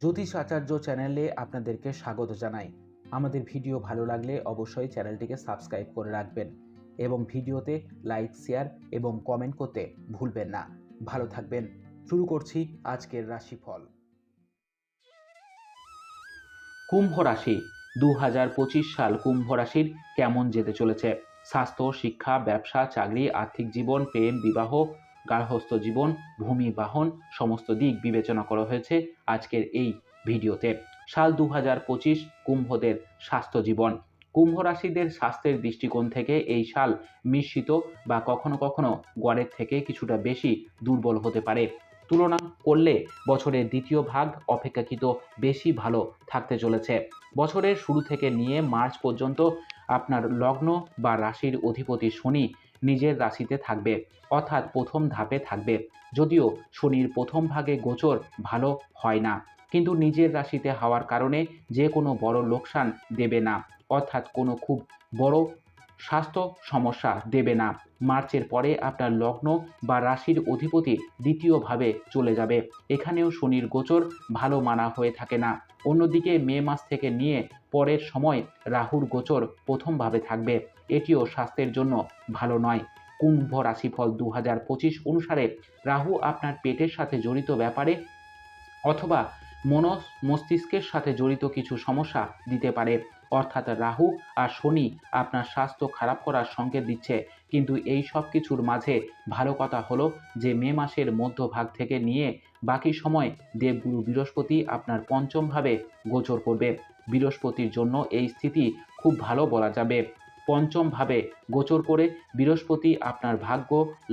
জ্যোতিষ আচার্য চ্যানেলে আপনাদেরকে স্বাগত জানাই। আমাদের ভিডিও ভালো লাগলে অবশ্যই চ্যানেলটিকে সাবস্ক্রাইব করে রাখবেন এবং ভিডিওতে লাইক, শেয়ার এবং কমেন্ট করতে ভুলবেন না। ভালো থাকবেন। শুরু করছি আজকের রাশিফল। কুম্ভ রাশি 2025 সাল কুম্ভ রাশির কেমন যেতে চলেছে? স্বাস্থ্য, শিক্ষা, ব্যবসা, চাকরি, আর্থিক জীবন, প্রেম, বিবাহ, গার্হস্থ্য জীবন, ভূমি, বাহন সমস্ত দিক বিবেচনা করা হয়েছে আজকের এই ভিডিওতে। সাল 2025 কুম্ভদের স্বাস্থ্য জীবন। কুম্ভ রাশিদের স্বাস্থ্যের দৃষ্টিকোণ থেকে এই সাল মিশ্রিত বা কখনো কখনো গড়ের থেকে কিছুটা বেশি দুর্বল হতে পারে। তুলনা করলে বছরের দ্বিতীয় ভাগ অপেক্ষাকৃত বেশি ভালো থাকতে চলেছে। বছরের শুরু থেকে নিয়ে মার্চ পর্যন্ত আপনার লগ্ন বা রাশির অধিপতি শনি নিজের রাশিতে থাকবে, অর্থাৎ প্রথম ধাপে থাকবে। যদিও শনির প্রথম ভাগে গোচর ভালো হয় না, কিন্তু নিজের রাশিতে হওয়ার কারণে যে কোনো বড় লোকসান দেবে না, অর্থাৎ কোনো খুব বড় স্বাস্থ্য সমস্যা দেবে না। মার্চের পরে আপনার লগ্ন বা রাশির অধিপতি দ্বিতীয়ভাবে চলে যাবে। এখানেও শনির গোচর ভালো মানা হয়ে থাকে না। অন্যদিকে মে মাস থেকে নিয়ে পরের সময় রাহুর গোচর প্রথমভাবে থাকবে। এটিও স্বাস্থ্যের জন্য ভালো নয়। কুম্ভ রাশিফল 2025 অনুসারে রাহু আপনার পেটের সাথে জড়িত ব্যাপারে অথবা মস্তিষ্কের সাথে জড়িত কিছু সমস্যা দিতে পারে। অর্থাৎ রাহু আর শনি আপনার স্বাস্থ্য খারাপ করার সংকেত দিচ্ছে। কিন্তু এই সব কিছুর মাঝে ভালো কথা হলো যে মে মাসের মধ্যভাগ থেকে নিয়ে বাকি সময় দেবগুরু বৃহস্পতি আপনার পঞ্চম ভাবে গোচর করবে। বৃহস্পতির জন্য এই স্থিতি খুব ভালো বলা যাবে। পঞ্চম ভাবে গোচর করে বৃহস্পতি আপনার ভাগ্য,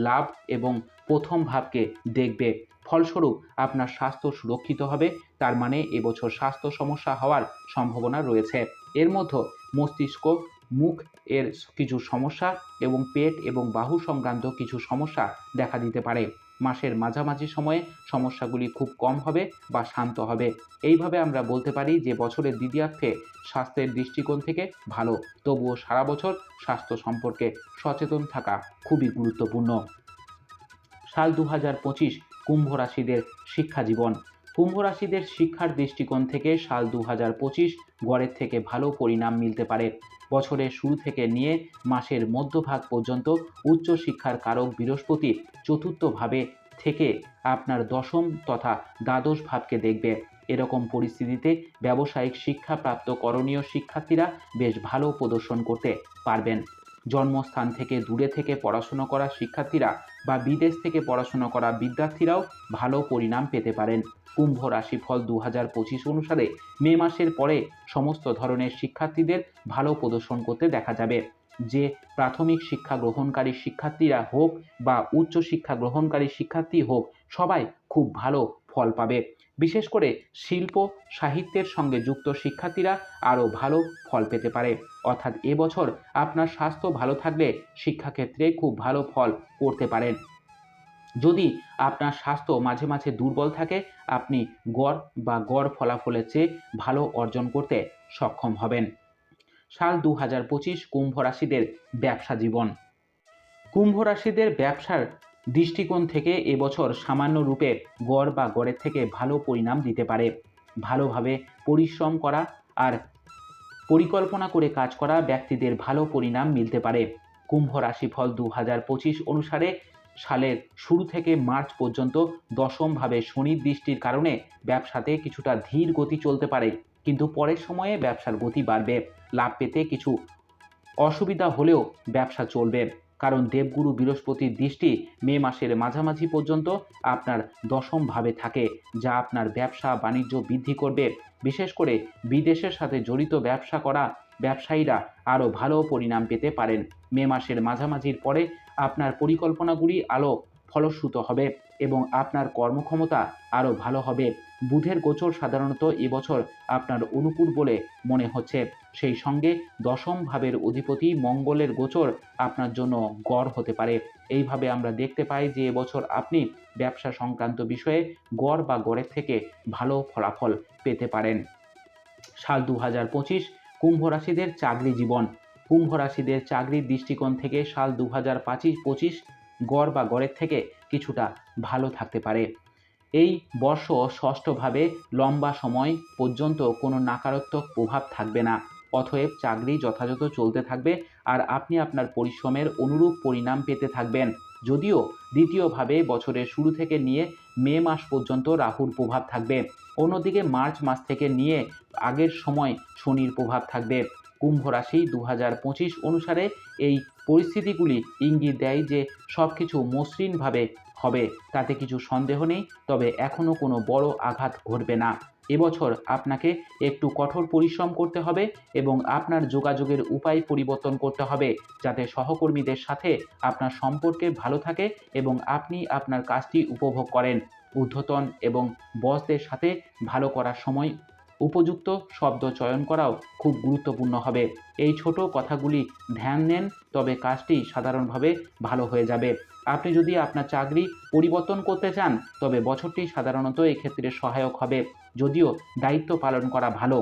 লাভ এবং প্রথম ভাবকে দেখবে। ফলস্বরূপ আপনার স্বাস্থ্য সুরক্ষিত হবে। তার মানে এবছর স্বাস্থ্য সমস্যা হওয়ার সম্ভাবনা রয়েছে। এর মধ্যে মস্তিষ্ক, মুখ এর কিছু সমস্যা এবং পেট এবং বাহু সংক্রান্ত কিছু সমস্যা দেখা দিতে পারে। মাসের মাঝামাঝি সময়ে সমস্যাগুলি খুব কম হবে বা শান্ত হবে। এইভাবে আমরা বলতে পারি যে বছরের দ্বিতীয়ার্ধে স্বাস্থ্যের দৃষ্টিকোণ থেকে ভালো, তবুও সারা বছর স্বাস্থ্য সম্পর্কে সচেতন থাকা খুবই গুরুত্বপূর্ণ। সাল 2025 কুম্ভ রাশিদের শিক্ষা জীবন। কুম্ভ রাশিদের শিক্ষার দৃষ্টিকোণ থেকে সাল 2025 গড়ের থেকে ভালো পরিণাম মিলতে পারে। বছরের শুরু থেকে নিয়ে মাসের মধ্যভাগ পর্যন্ত উচ্চ শিক্ষার কারক বৃহস্পতি চতুর্থ ভাবে থেকে আপনার দশম তথা দ্বাদশ ভাবকে দেখবে। এরকম পরিস্থিতিতে ব্যবসায়িক শিক্ষাপ্রাপ্ত করণীয় শিক্ষার্থীরা বেশ ভালো প্রদর্শন করতে পারবেন। জন্মস্থান থেকে দূরে থেকে পড়াশুনো করা শিক্ষার্থীরা বা বিদেশ থেকে পড়াশুনো করা বিদ্যার্থীরাও ভালো পরিণাম পেতে পারেন। কুম্ভ রাশিফল 2025 অনুসারে মে মাসের পরে সমস্ত ধরনের শিক্ষার্থীদের ভালো প্রদর্শন করতে দেখা যাবে। যে প্রাথমিক শিক্ষা গ্রহণকারী শিক্ষার্থীরা হোক বা উচ্চ শিক্ষা গ্রহণকারী শিক্ষার্থী হোক, সবাই খুব ভালো ফল পাবে। বিশেষ করে শিল্প সাহিত্যের সঙ্গে যুক্ত শিক্ষার্থীরা আরও ভালো ফল পেতে পারে। অর্থাৎ এবছর আপনার স্বাস্থ্য ভালো থাকলে শিক্ষাক্ষেত্রে খুব ভালো ফল করতে পারেন। যদি আপনার স্বাস্থ্য মাঝে মাঝে দুর্বল থাকে, আপনি গড় ফলাফলের চেয়ে ভালো অর্জন করতে সক্ষম হবেন। সাল 2025 কুম্ভ রাশিদের ব্যবসা জীবন। কুম্ভ রাশিদের ব্যবসার দৃষ্টিকোণ থেকে এবছর সামান্য রূপে গড়ের থেকে ভালো পরিণাম দিতে পারে। ভালোভাবে পরিশ্রম করা আর পরিকল্পনা করে কাজ করা ব্যক্তিদের ভালো পরিণাম মিলতে পারে। কুম্ভ রাশিফল 2025 অনুসারে সালের শুরু থেকে মার্চ পর্যন্ত দশমভাবে শনির দৃষ্টির কারণে ব্যবসাতে কিছুটা ধীর গতি চলতে পারে, কিন্তু পরের সময়ে ব্যবসার গতি বাড়বে। লাভ পেতে কিছু অসুবিধা হলেও ব্যবসা চলবে, কারণ দেবগুরু বৃহস্পতির দৃষ্টি মে মাসের মাঝামাঝি পর্যন্ত আপনার দশম ভাবে থাকে, যা আপনার ব্যবসা বাণিজ্য বৃদ্ধি করবে। বিশেষ করে বিদেশের সাথে জড়িত ব্যবসা করা ব্যবসায়ীরা আরও ভালো পরিণাম পেতে পারেন। মে মাসের মাঝামাঝির পরে আপনার পরিকল্পনাগুলি আরও ফলশ্রুত হবে এবং আপনার কর্মক্ষমতা আরও ভালো হবে। বুধের গোচর সাধারণত এবছর আপনার অনুকূল বলে মনে হচ্ছে। সেই সঙ্গে দশম ভাবের অধিপতি মঙ্গলের গোচর আপনার জন্য গড় হতে পারে। এইভাবে আমরা দেখতে পাই যে এবছর আপনি ব্যবসা সংক্রান্ত বিষয়ে গড়ের থেকে ভালো ফলাফল পেতে পারেন। সাল 2025 কুম্ভ রাশিদের চাকরি জীবন। কুম্ভ রাশিদের চাকরির দৃষ্টিকোণ থেকে সাল 2025 গড়ের থেকে কিছুটা ভালো থাকতে পারে। এই বর্ষ ষষ্ঠভাবে লম্বা সময় পর্যন্ত কোনো নকারাত্মক প্রভাব থাকবে না। অতএব চাকরি যথাযথ চলতে থাকবে আর আপনি আপনার পরিশ্রমের অনুরূপ পরিণাম পেতে থাকবেন। যদিও দ্বিতীয়ভাবে বছরের শুরু থেকে নিয়ে মে মাস পর্যন্ত রাহুর প্রভাব থাকবে। অন্যদিকে মার্চ মাস থেকে নিয়ে আগের সময় শনির প্রভাব থাকবে। কুম্ভ রাশি 2025 অনুসারে এই পরিস্থিতিগুলি ইঙ্গিত দেয় যে সব কিছু মসৃণভাবে হবে, তাতে কিছু সন্দেহ নেই। তবে এখনও কোনো বড় আঘাত ঘটবে না। এবছর আপনাকে একটু কঠোর পরিশ্রম করতে হবে এবং আপনার যোগাযোগের উপায় পরিবর্তন করতে হবে, যাতে সহকর্মীদের সাথে আপনার সম্পর্কে ভালো থাকে এবং আপনি আপনার কাজটি উপভোগ করেন। ঊর্ধ্বতন এবং বসদের সাথে ভালো করার সময় উপযুক্ত শব্দ চয়ন করাও খুব গুরুত্বপূর্ণ হবে। এই ছোট কথাগুলি ধ্যান নেন, তবে কাজটি সাধারণভাবে ভালো হয়ে যাবে। আপনি যদি আপনার চাকরি পরিবর্তন করতে চান, তবে বছরটি সাধারণত এক্ষেত্রে সহায়ক হবে। যদিও দায়িত্ব পালন করা ভালো,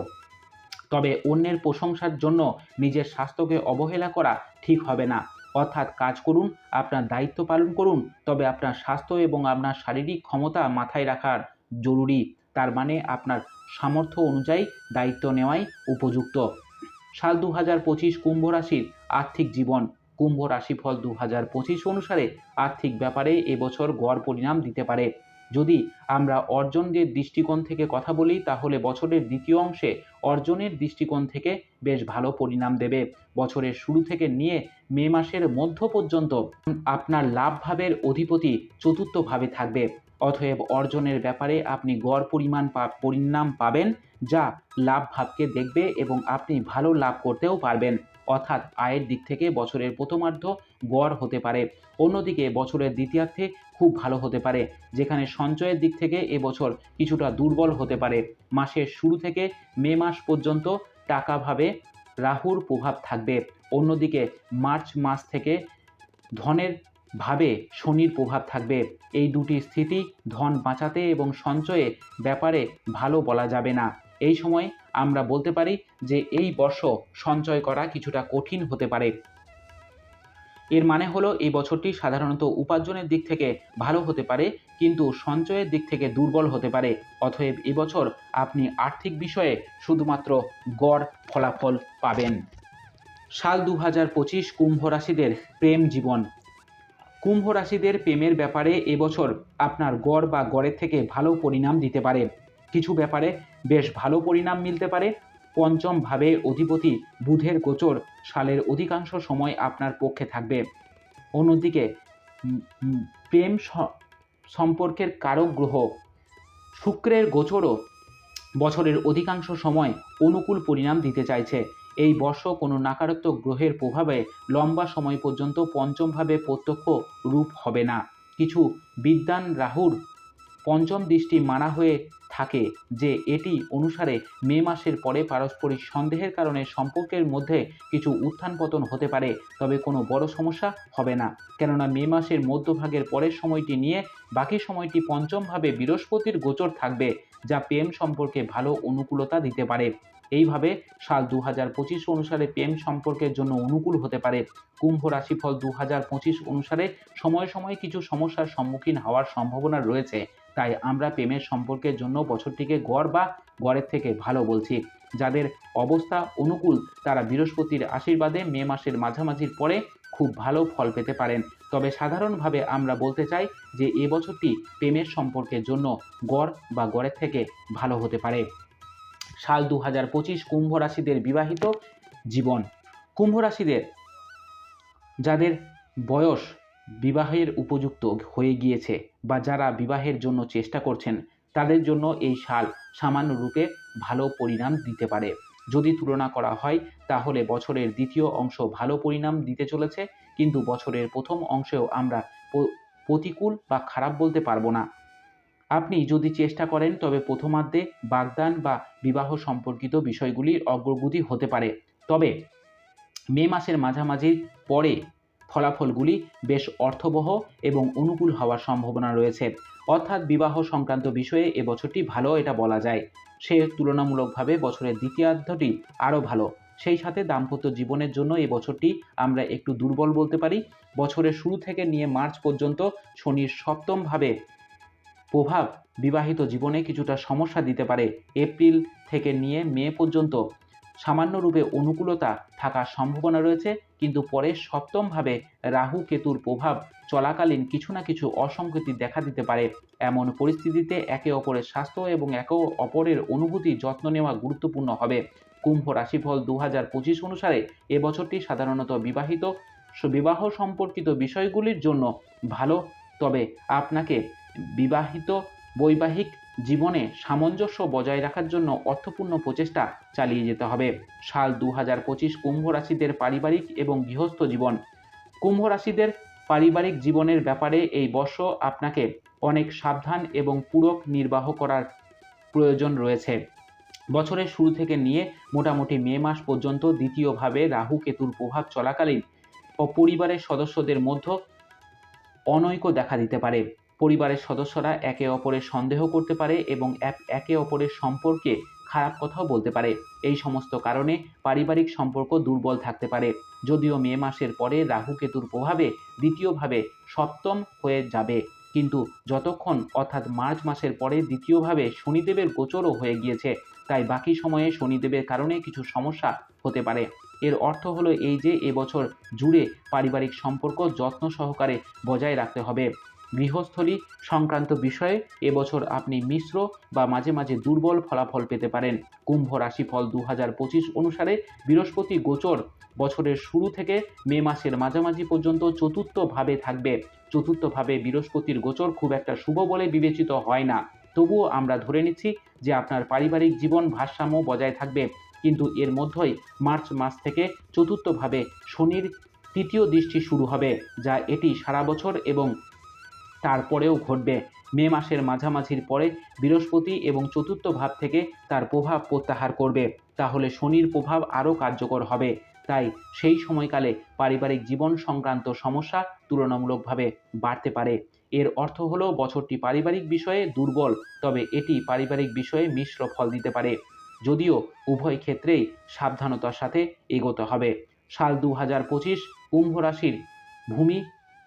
তবে অন্যের প্রশংসার জন্য নিজের স্বাস্থ্যকে অবহেলা করা ঠিক হবে না। অর্থাৎ কাজ করুন, আপনার দায়িত্ব পালন করুন, তবে আপনার স্বাস্থ্য এবং আপনার শারীরিক ক্ষমতা মাথায় রাখার জরুরি। তার মানে আপনার সামর্থ্য অনুযায়ী দায়িত্ব নেওয়াই উপযুক্ত। সাল 2025 কুম্ভ রাশির আর্থিক জীবন। কুম্ভ রাশিফল 2025 অনুসারে আর্থিক ব্যাপারে এবছর গড় পরিণাম দিতে পারে। যদি আমরা অর্জনের দৃষ্টিকোণ থেকে কথা বলি, তাহলে বছরের দ্বিতীয় অংশে অর্জনের দৃষ্টিকোণ থেকে বেশ ভালো পরিণাম দেবে। বছরের শুরু থেকে নিয়ে মে মাসের মধ্য পর্যন্ত আপনার লাভ ভাবের অধিপতি চতুর্থভাবে থাকবে। অতএব অর্জনের ব্যাপারে আপনি গড় পরিণাম পাবেন, যা লাভ ভাবকে দেখবে এবং আপনি ভালো লাভ করতেও পারবেন। অর্থাৎ আয়ের দিক থেকে বছরের প্রথমার্ধ গড় হতে পারে। অন্যদিকে বছরের দ্বিতীয়ার্ধে খুব ভালো হতে পারে, যেখানে সঞ্চয়ের দিক থেকে এবছর কিছুটা দুর্বল হতে পারে। মাসের শুরু থেকে মে মাস পর্যন্ত টাকাভাবে রাহুর প্রভাব থাকবে। অন্যদিকে মার্চ মাস থেকে ধনের ভাবে শনির প্রভাব থাকবে। এই দুটি স্থিতি ধন বাঁচাতে এবং সঞ্চয়ে ব্যাপারে ভালো বলা যাবে না। এই সময় আমরা বলতে পারি যে এই বর্ষ সঞ্চয় করা কিছুটা কঠিন হতে পারে। এর মানে হলো এই বছরটি সাধারণত উপার্জনের দিক থেকে ভালো হতে পারে, কিন্তু সঞ্চয়ের দিক থেকে দুর্বল হতে পারে। অতএব এবছর আপনি আর্থিক বিষয়ে শুধুমাত্র গড় ফলাফল পাবেন। সাল 2025 কুম্ভ রাশিদের প্রেম জীবন। কুম্ভ রাশিদের প্রেমের ব্যাপারে এবছর আপনার গড় বা গড়ের থেকে ভালো পরিণাম দিতে পারে। কিছু ব্যাপারে বেশ ভালো পরিণাম মিলতে পারে। পঞ্চম ভাবে অধিপতি বুধের গোচর সালের অধিকাংশ সময় আপনার পক্ষে থাকবে। অন্যদিকে প্রেম সম্পর্কের কারক গ্রহ শুক্রের গোচরও বছরের অধিকাংশ সময় অনুকূল পরিণাম দিতে চাইছে। এই বর্ষ কোনো নকারাত্মক গ্রহের প্রভাবে লম্বা সময় পর্যন্ত পঞ্চমভাবে প্রত্যক্ষ রূপ হবে না। কিছু বিদ্বান রাহুর পঞ্চম দৃষ্টি মানা হয়ে থাকে যে এটি অনুসারে মে মাসের পরে পারস্পরিক সন্দেহের কারণে সম্পর্কের মধ্যে কিছু উত্থান পতন হতে পারে, তবে কোনো বড় সমস্যা হবে না। কেননা মে মাসের মধ্যভাগের পরের সময়টি নিয়ে বাকি সময়টি পঞ্চমভাবে বৃহস্পতির গোচর থাকবে, যা প্রেম সম্পর্কে ভালো অনুকূলতা দিতে পারে। এইভাবে সাল 2025 অনুসারে প্রেম সম্পর্কের জন্য অনুকূল হতে পারে। কুম্ভ রাশিফল 2025 অনুসারে সময়ে সময়ে কিছু সমস্যার সম্মুখীন হওয়ার সম্ভাবনা রয়েছে, তাই আমরা প্রেমের সম্পর্কের জন্য বছরটিকে গড় বা গড়ের থেকে ভালো বলছি। যাদের অবস্থা অনুকূল তারা বৃহস্পতির আশীর্বাদে মে মাসের মাঝামাঝির পরে খুব ভালো ফল পেতে পারেন। তবে সাধারণভাবে আমরা বলতে চাই যে এবছরটি প্রেমের সম্পর্কের জন্য গড় বা গড়ের থেকে ভালো হতে পারে। সাল 2025 কুম্ভ রাশিদের বিবাহিত জীবন। কুম্ভ রাশিদের যাদের বয়স বিবাহের উপযুক্ত হয়ে গিয়েছে বা যারা বিবাহের জন্য চেষ্টা করছেন, তাদের জন্য এই সাল সামান্য রূপে ভালো পরিণাম দিতে পারে। যদি তুলনা করা হয় তাহলে বছরের দ্বিতীয় অংশ ভালো পরিণাম দিতে চলেছে, কিন্তু বছরের প্রথম অংশেও আমরা প্রতিকূল বা খারাপ বলতে পারবো না। আপনি যদি চেষ্টা করেন তবে প্রথমার্ধে বাগদান বা বিবাহ সম্পর্কিত বিষয়গুলির অগ্রগতি হতে পারে। তবে মে মাসের মাঝামাঝির পরে ফলাফলগুলি বেশ অর্থবহ এবং অনুকূল হওয়ার সম্ভাবনা রয়েছে। অর্থাৎ বিবাহ সংক্রান্ত বিষয়ে এবছরটি ভালো, এটা বলা যায়। সে তুলনামূলকভাবে বছরের দ্বিতীয়ার্ধটি আরও ভালো। সেই সাথে দাম্পত্য জীবনের জন্য এবছরটি আমরা একটু দুর্বল বলতে পারি। বছরের শুরু থেকে নিয়ে মার্চ পর্যন্ত শনির সপ্তমভাবে প্রভাব বিবাহিত জীবনে কিছুটা সমস্যা দিতে পারে। এপ্রিল থেকে নিয়ে মে পর্যন্ত সামান্য রূপে অনুকূলতা থাকার সম্ভাবনা রয়েছে, কিন্তু পরে সপ্তমভাবে রাহু কেতুর প্রভাব চলাকালীন কিছু না কিছু অসঙ্গতি দেখা দিতে পারে। এমন পরিস্থিতিতে একে অপরের স্বাস্থ্য এবং একে অপরের অনুভূতি যত্ন নেওয়া গুরুত্বপূর্ণ হবে। কুম্ভ রাশিফল 2025 অনুসারে এবছরটি সাধারণত বিবাহ সম্পর্কিত বিষয়গুলির জন্য ভালো, তবে আপনাকে বৈবাহিক জীবনে সামঞ্জস্য বজায় রাখার জন্য অর্থপূর্ণ প্রচেষ্টা চালিয়ে যেতে হবে। সাল 2025 কুম্ভ রাশিদের পারিবারিক এবং গৃহস্থ জীবন। কুম্ভ রাশিদের পারিবারিক জীবনের ব্যাপারে এই বর্ষ আপনাকে অনেক সাবধান এবং পূরক নির্বাহ করার প্রয়োজন রয়েছে। বছরের শুরু থেকে নিয়ে মোটামুটি মে মাস পর্যন্ত দ্বিতীয়ভাবে রাহু কেতুর প্রভাব চলাকালীন পরিবারের সদস্যদের মধ্যে অনৈক্য দেখা দিতে পারে। পরিবারের সদস্যরা একে অপরের সন্দেহ করতে পারে এবং একে অপরের সম্পর্কে খারাপ কথাও বলতে পারে। এই সমস্ত কারণে পারিবারিক সম্পর্ক দুর্বল থাকতে পারে। যদিও মে মাসের পরে রাহু কেতুর প্রভাবে দ্বিতীয়ভাবে সপ্তম হয়ে যাবে, কিন্তু যতক্ষণ অর্থাৎ মার্চ মাসের পরে দ্বিতীয়ভাবে শনিদেবের গোচরও হয়ে গিয়েছে, তাই বাকি সময়ে শনিদেবের কারণে কিছু সমস্যা হতে পারে। এর অর্থ হলো এই যে এবছর জুড়ে পারিবারিক সম্পর্ক যত্ন সহকারে বজায় রাখতে হবে। গৃহস্থলী সংক্রান্ত বিষয়ে এবছর আপনি মিশ্র বা মাঝে মাঝে দুর্বল ফলাফল পেতে পারেন। কুম্ভ রাশিফল 2025 অনুসারে বৃহস্পতি গোচর বছরের শুরু থেকে মে মাসের মাঝামাঝি পর্যন্ত চতুর্থভাবে থাকবে। চতুর্থভাবে বৃহস্পতির গোচর খুব একটা শুভ বলে বিবেচিত হয় না, তবুও আমরা ধরে নিচ্ছি যে আপনার পারিবারিক জীবন ভারসাম্য বজায় থাকবে। কিন্তু এর মধ্যেই মার্চ মাস থেকে চতুর্থভাবে শনির তৃতীয় দৃষ্টি শুরু হবে, যা এটি সারা বছর এবং তারপরেও ঘটবে। মে মাসের মাঝামাঝির পরে বৃহস্পতি এবং চতুর্থ ভাব থেকে তার প্রভাব প্রত্যাহার করবে, তাহলে শনির প্রভাব আরও কার্যকর হবে। তাই সেই সময়কালে পারিবারিক জীবন সংক্রান্ত সমস্যা তুলনামূলকভাবে বাড়তে পারে। এর অর্থ হলো বছরটি পারিবারিক বিষয়ে দুর্বল, তবে এটি পারিবারিক বিষয়ে মিশ্র ফল দিতে পারে, যদিও উভয় ক্ষেত্রেই সাবধানতার সাথে এগোতে হবে। সাল 2025 কুম্ভ রাশির ভূমি,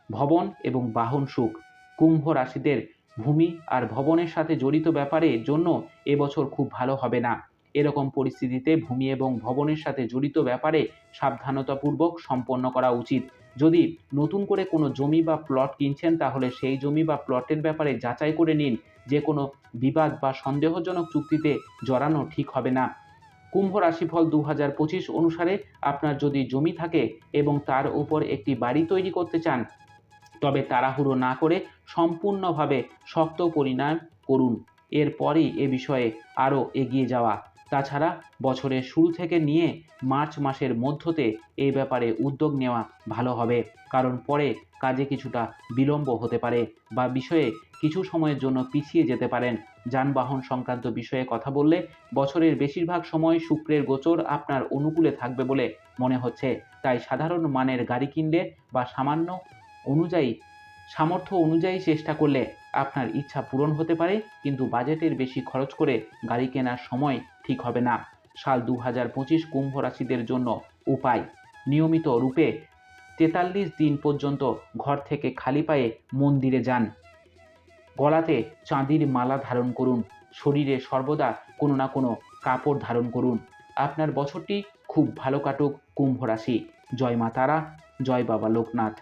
ভবন এবং বাহন সুখ। কুম্ভ রাশিদের ভূমি আর ভবনের সাথে জড়িত ব্যাপারের জন্য এবছর খুব ভালো হবে না। এরকম পরিস্থিতিতে ভূমি এবং ভবনের সাথে জড়িত ব্যাপারে সাবধানতাপূর্বক সম্পন্ন করা উচিত। যদি নতুন করে কোনো জমি বা প্লট কিনছেন, তাহলে সেই জমি বা প্লটের ব্যাপারে যাচাই করে নিন। যে কোনো বিবাদ বা সন্দেহজনক চুক্তিতে জড়ানো ঠিক হবে না। কুম্ভ রাশিফল 2025 অনুসারে আপনার যদি জমি থাকে এবং তার উপর একটি বাড়ি তৈরি করতে চান, তবে তাড়াহুড়ো না করে সম্পূর্ণভাবে শক্ত পরিণাম করুন, এরপরই এ বিষয়ে আরও এগিয়ে যাওয়া। তাছাড়া বছরের শুরু থেকে নিয়ে মার্চ মাসের মধ্যতে এই ব্যাপারে উদ্যোগ নেওয়া ভালো হবে, কারণ পরে কাজে কিছুটা বিলম্ব হতে পারে বা বিষয়ে কিছু সময়ের জন্য পিছিয়ে যেতে পারেন। যানবাহন সংক্রান্ত বিষয়ে কথা বললে বছরের বেশিরভাগ সময় শুক্রের গোচর আপনার অনুকূলে থাকবে বলে মনে হচ্ছে, তাই সাধারণ মানের গাড়ি কিনলে বা সামর্থ্য অনুযায়ী চেষ্টা করলে আপনার ইচ্ছা পূরণ হতে পারে, কিন্তু বাজেটের বেশি খরচ করে গাড়ি কেনার সময় ঠিক হবে না। সাল 2025 কুম্ভ রাশিদের জন্য উপায়: নিয়মিত রূপে 43 দিন পর্যন্ত ঘর থেকে খালি পায়ে মন্দিরে যান। গলাতে চাঁদির মালা ধারণ করুন। শরীরে সর্বদা কোনো না কোনো কাপড় ধারণ করুন। আপনার বছরটি খুব ভালো কাটুক কুম্ভ রাশি। জয় মা তারা, জয় বাবা লোকনাথ।